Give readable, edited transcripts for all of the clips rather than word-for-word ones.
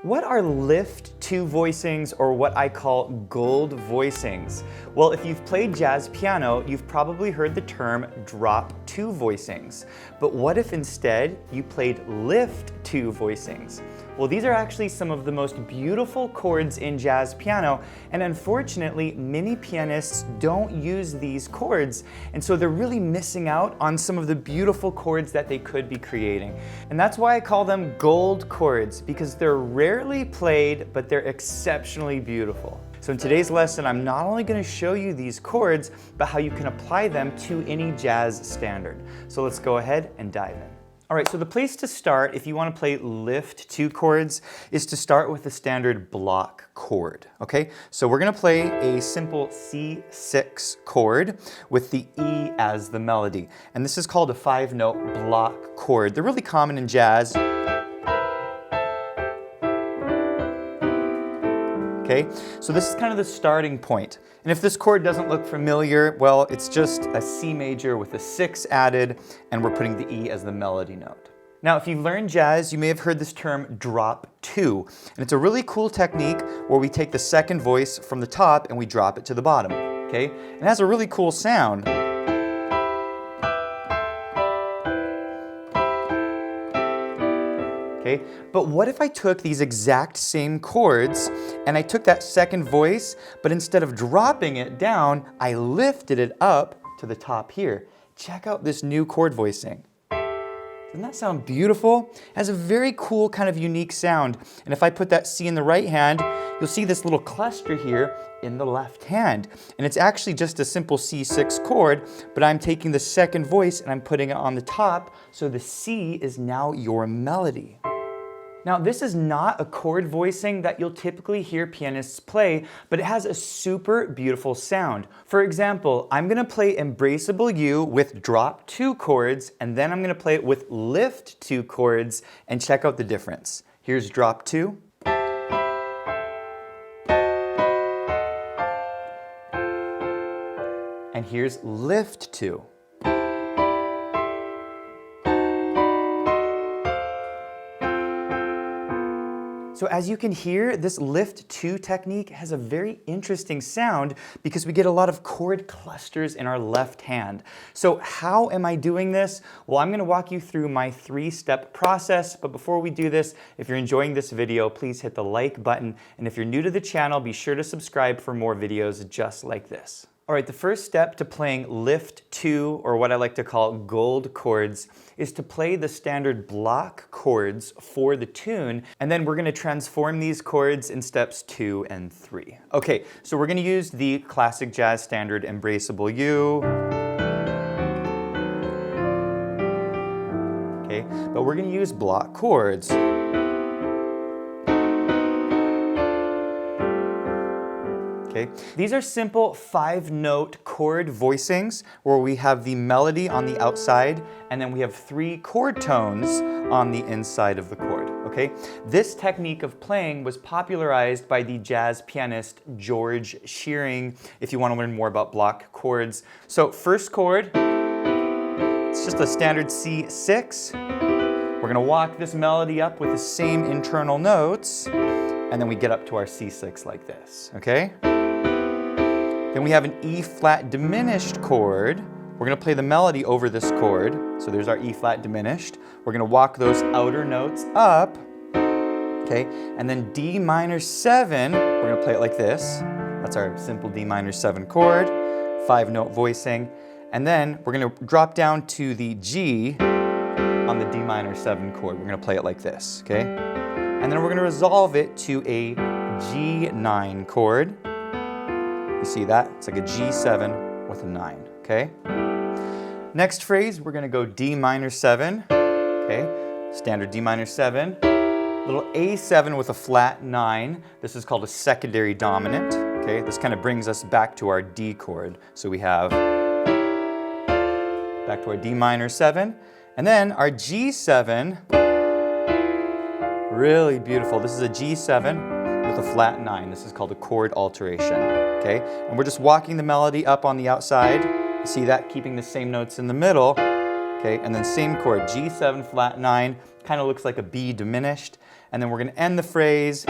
What are lift two voicings, or what I call gold voicings? Well, if you've played jazz piano, you've probably heard the term drop two voicings. But what if instead you played lift two voicings? Well, these are actually some of the most beautiful chords in jazz piano, and unfortunately, many pianists don't use these chords, and so they're really missing out on some of the beautiful chords that they could be creating. And that's why I call them gold chords, because they're rarely played, but they're exceptionally beautiful. So in today's lesson, I'm not only going to show you these chords, but how you can apply them to any jazz standard. So let's go ahead and dive in. All right, so the place to start if you want to play lift two chords is to start with the standard block chord, okay? So we're going to play a simple C6 chord with the E as the melody. And this is called a 5-note block chord. They're really common in jazz. Okay, so this is kind of the starting point. And if this chord doesn't look familiar, well, it's just a C major with a 6 added, and we're putting the E as the melody note. Now, if you've learned jazz, you may have heard this term drop two. And it's a really cool technique where we take the second voice from the top and we drop it to the bottom, okay? And it has a really cool sound. Okay? But what if I took these exact same chords and I took that second voice, but instead of dropping it down, I lifted it up to the top here? Check out this new chord voicing. Doesn't that sound beautiful? It has a very cool kind of unique sound. And if I put that C in the right hand, you'll see this little cluster here in the left hand. And it's actually just a simple C6 chord, but I'm taking the second voice and I'm putting it on the top, so the C is now your melody. Now, this is not a chord voicing that you'll typically hear pianists play, but it has a super beautiful sound. For example, I'm going to play Embraceable You with drop two chords, and then I'm going to play it with lift two chords, and check out the difference. Here's drop two. And here's lift two. So as you can hear, this lift two technique has a very interesting sound because we get a lot of chord clusters in our left hand. So how am I doing this? Well, I'm going to walk you through my 3-step process, but before we do this, if you're enjoying this video, please hit the like button, and if you're new to the channel, be sure to subscribe for more videos just like this. All right, the first step to playing lift two, or what I like to call gold chords, is to play the standard block chords for the tune, and then we're going to transform these chords in steps 2 and 3. Okay, so we're going to use the classic jazz standard Embraceable You. Okay, but we're going to use block chords. Okay. These are simple 5-note chord voicings where we have the melody on the outside and then we have 3 chord tones on the inside of the chord. Okay? This technique of playing was popularized by the jazz pianist George Shearing, if you want to learn more about block chords. So first chord, it's just a standard C6. We're going to walk this melody up with the same internal notes, and then we get up to our C6 like this. Okay? Then we have an E flat diminished chord. We're going to play the melody over this chord. So there's our E flat diminished. We're going to walk those outer notes up. Okay, and then D minor 7, we're going to play it like this. That's our simple D minor 7 chord, 5-note voicing. And then we're going to drop down to the G on the D minor 7 chord. We're going to play it like this, okay? And then we're going to resolve it to a G9 chord. You see that? It's like a G7 with a 9, okay? Next phrase, we're going to go D minor 7, okay? Standard D minor 7. Little A7 with a flat 9. This is called a secondary dominant, okay? This kind of brings us back to our D chord. So we have back to our D minor 7. And then our G7, really beautiful. This is a G7 with a flat 9. This is called a chord alteration, okay? And we're just walking the melody up on the outside. You see that? Keeping the same notes in the middle, okay? And then same chord, G7 flat 9, kind of looks like a B diminished. and then we're going to end the phrase.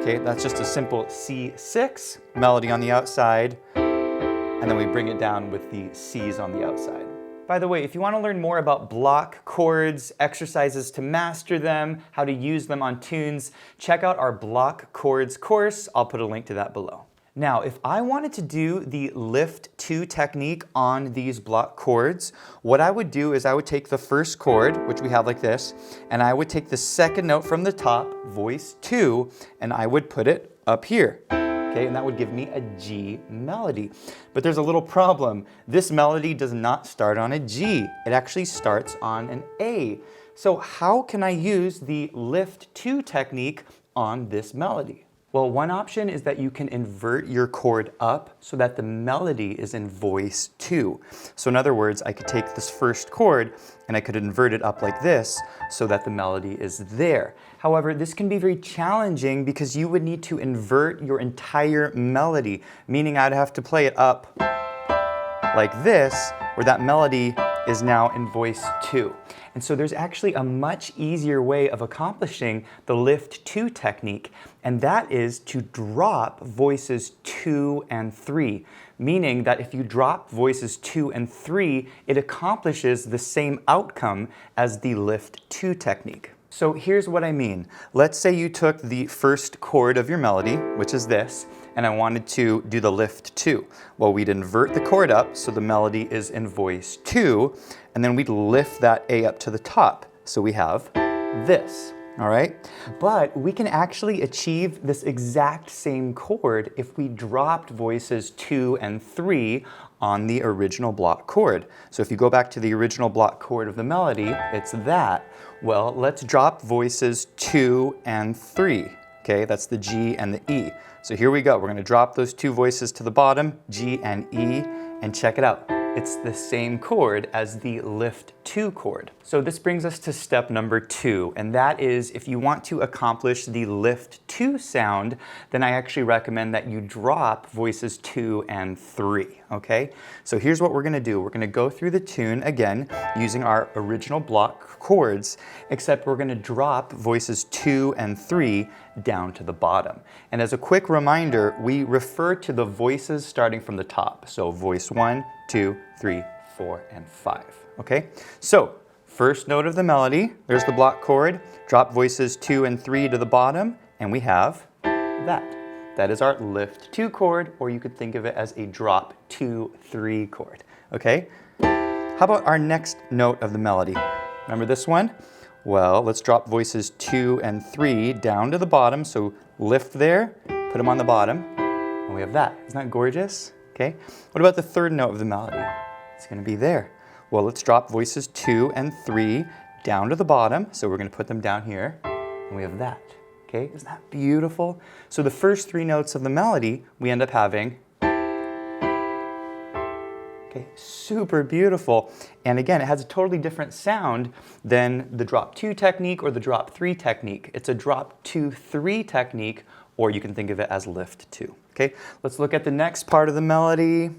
Okay, that's just a simple C6, melody on the outside, and then we bring it down with the C's on the outside. By the way, if you want to learn more about block chords, exercises to master them, how to use them on tunes, check out our block chords course. I'll put a link to that below. Now, if I wanted to do the lift 2 technique on these block chords, what I would do is I would take the first chord, which we have like this, and I would take the second note from the top, voice 2, and I would put it up here. Okay, and that would give me a G melody. But there's a little problem. This melody does not start on a G. It actually starts on an A. So how can I use the lift 2 technique on this melody? Well, one option is that you can invert your chord up so that the melody is in voice 2. So in other words, I could take this first chord and I could invert it up like this so that the melody is there. However, this can be very challenging because you would need to invert your entire melody, meaning I'd have to play it up like this, where that melody is now in voice 2. And so there's actually a much easier way of accomplishing the lift 2 technique, and that is to drop voices 2 and 3, meaning that if you drop voices 2 and 3, it accomplishes the same outcome as the lift 2 technique. So here's what I mean. Let's say you took the first chord of your melody, which is this, and I wanted to do the lift 2. Well, we'd invert the chord up so the melody is in voice 2, and then we'd lift that A up to the top. So we have this, all right? But we can actually achieve this exact same chord if we dropped voices 2 and 3 on the original block chord. So if you go back to the original block chord of the melody, it's that. Well, let's drop voices 2 and 3. Okay, that's the G and the E. So here we go. We're going to drop those 2 voices to the bottom, G and E, and check it out. It's the same chord as the lift 2 chord. So this brings us to step number 2, and that is if you want to accomplish the lift 2 sound, then I actually recommend that you drop voices 2 and 3, okay? So here's what we're gonna do. We're gonna go through the tune again using our original block chords, except we're gonna drop voices 2 and 3 down to the bottom. And as a quick reminder, we refer to the voices starting from the top. So voice 1, 2, 3, 4, and 5, okay? So first note of the melody, there's the block chord, drop voices 2 and 3 to the bottom, and we have that. That is our lift 2 chord, or you could think of it as a drop 2, 3 chord, okay? How about our next note of the melody? Remember this one? Well, let's drop voices 2 and 3 down to the bottom, so lift there, put them on the bottom, and we have that. Isn't that gorgeous? Okay. What about the third note of the melody? It's going to be there. Well, let's drop voices 2 and 3 down to the bottom, so we're going to put them down here, and we have that. Okay, isn't that beautiful? So the first 3 notes of the melody, we end up having. Okay, super beautiful. And again, it has a totally different sound than the drop 2 technique or the drop 3 technique. It's a drop 2, 3 technique, or you can think of it as lift 2. Okay, let's look at the next part of the melody.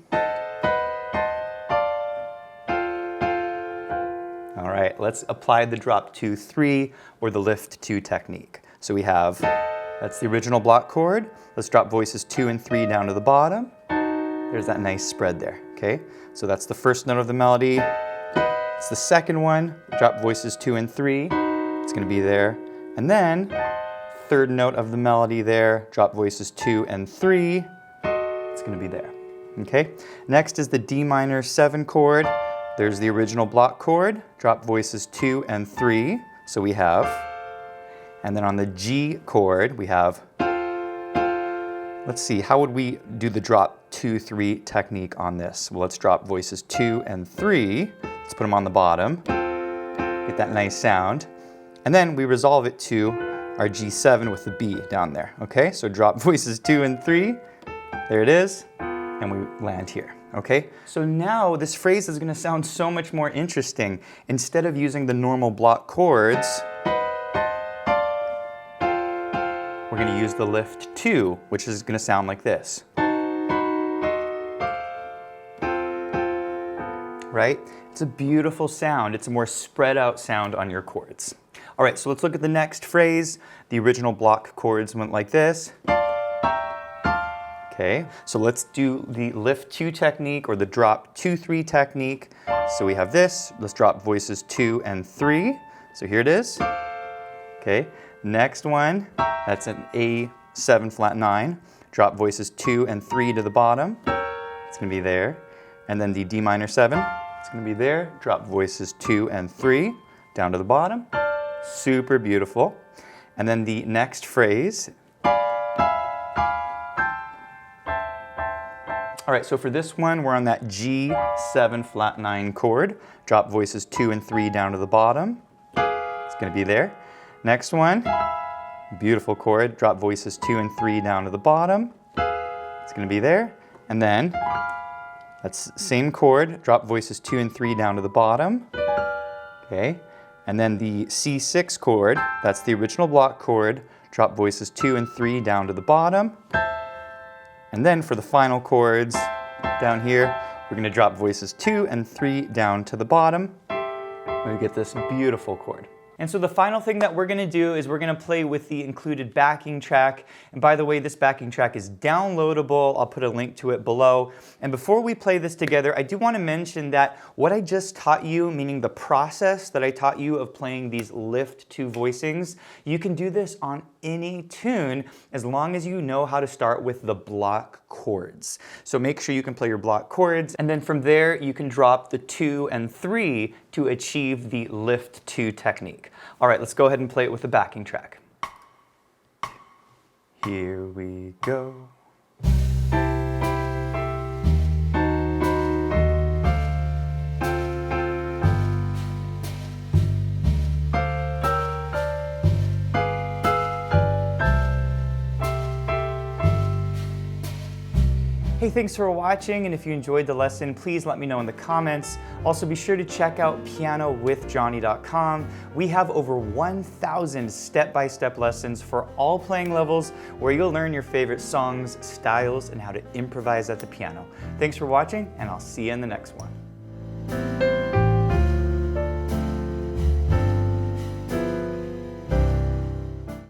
All right, let's apply the drop 2, 3 or the lift 2 technique. So we have, that's the original block chord. Let's drop voices 2 and 3 down to the bottom. There's that nice spread there, okay? So that's the first note of the melody. It's the second one, drop voices 2 and 3. It's gonna be there. And then, third note of the melody there, drop voices 2 and 3. It's gonna be there, okay? Next is the D minor 7 chord. There's the original block chord, drop voices 2 and 3. So we have, and then on the G chord, we have, let's see, how would we do the drop 2, 3 technique on this? Well, let's drop voices 2 and 3. Let's put them on the bottom, get that nice sound. And then we resolve it to our G7 with the B down there, okay? So drop voices 2 and 3, there it is, and we land here, okay? So now this phrase is gonna sound so much more interesting. Instead of using the normal block chords, we're gonna use the lift 2, which is gonna sound like this. Right? It's a beautiful sound. It's a more spread out sound on your chords. All right, so let's look at the next phrase. The original block chords went like this. Okay, so let's do the lift 2 technique or the drop 2-3 technique. So we have this. Let's drop voices 2 and 3. So here it is. Okay, next one, that's an A7 flat 9. Drop voices 2 and 3 to the bottom. It's going to be there. And then the D minor 7. It's going to be there. Drop voices 2 and 3 down to the bottom. Super beautiful. And then the next phrase. All right, so for this one, we're on that G7 flat 9 chord. Drop voices 2 and 3 down to the bottom. It's going to be there. Next one, beautiful chord. Drop voices 2 and 3 down to the bottom. It's going to be there. And then, that's same chord. Drop voices 2 and 3 down to the bottom. Okay. And then the C6 chord, that's the original block chord. Drop voices 2 and 3 down to the bottom. And then for the final chords down here, we're going to drop voices 2 and 3 down to the bottom. And we get this beautiful chord. And so the final thing that we're going to do is we're going to play with the included backing track. And by the way, this backing track is downloadable. I'll put a link to it below. And before we play this together, I do want to mention that what I just taught you, meaning the process that I taught you of playing these lift 2 voicings, you can do this on any tune as long as you know how to start with the block chords. So make sure you can play your block chords, and then from there you can drop the 2 and 3 to achieve the lift 2 technique. All right, let's go ahead and play it with the backing track. Here we go. Hey, thanks for watching, and if you enjoyed the lesson, please let me know in the comments. Also, be sure to check out pianowithjonny.com. We have over 1,000 step-by-step lessons for all playing levels where you'll learn your favorite songs, styles, and how to improvise at the piano. Thanks for watching, and I'll see you in the next one.